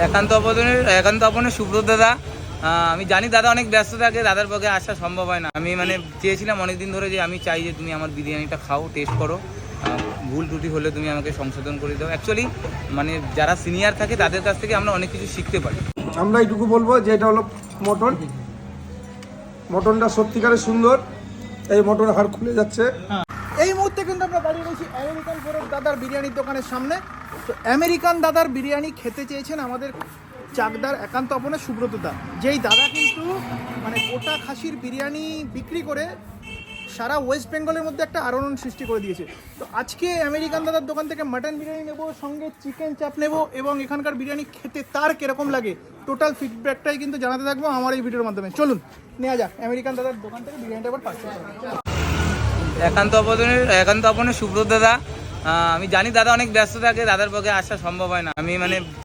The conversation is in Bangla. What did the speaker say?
একান্ত আপনে সুব্রত দাদা। আমি জানি দাদা অনেক ব্যস্ত থাকে, দাদার পক্ষে আসা সম্ভব হয় না। আমি চেয়েছিলাম অনেকদিন ধরে যে আমি চাই যে তুমি আমার বিরিয়ানিটা খাও, টেস্ট করো, ভুল ত্রুটি হলে তুমি আমাকে সংশোধন করে দাও। অ্যাকচুয়ালি যারা সিনিয়র থাকে তাদের কাছ থেকে আমরা অনেক কিছু শিখতে পারি। আমরা এইটুকু বলবো যে এটা হলো মটনটা সত্যিকারের সুন্দর। এই মটন হাড় খুলে যাচ্ছে। এই মুহূর্তে কিন্তু আমরা দাঁড়িয়ে রয়েছি আমেরিকান ফোরের দাদার বিরিয়ানির দোকানের সামনে। তো আমেরিকান দাদার বিরিয়ানি খেতে চেয়েছেন আমাদের চাকদার একান্ত আপনে সুব্রত দা, যেই দাদা কিন্তু গোটা খাসির বিরিয়ানি বিক্রি করে সারা ওয়েস্ট বেঙ্গলের মধ্যে একটা আলোড়ন সৃষ্টি করে দিয়েছে। তো আজকে আমেরিকান দাদার দোকান থেকে মাটন বিরিয়ানি নেবো, সঙ্গে চিকেন চাপ নেবো, এবং এখানকার বিরিয়ানি খেতে তার কিরকম লাগে টোটাল ফিডব্যাকটাই কিন্তু জানাতে থাকবো আমার এই ভিডিওর মাধ্যমে। চলুন নেওয়া যাক আমেরিকান দাদার দোকান থেকে বিরিয়ানিটা আবার পার্সেল। একান্ত আপনে সুব্রত দাদা। আমি জানি দাদা অনেক ব্যস্ত থাকে, দাদার পক্ষে আসা সম্ভব হয় না। আমি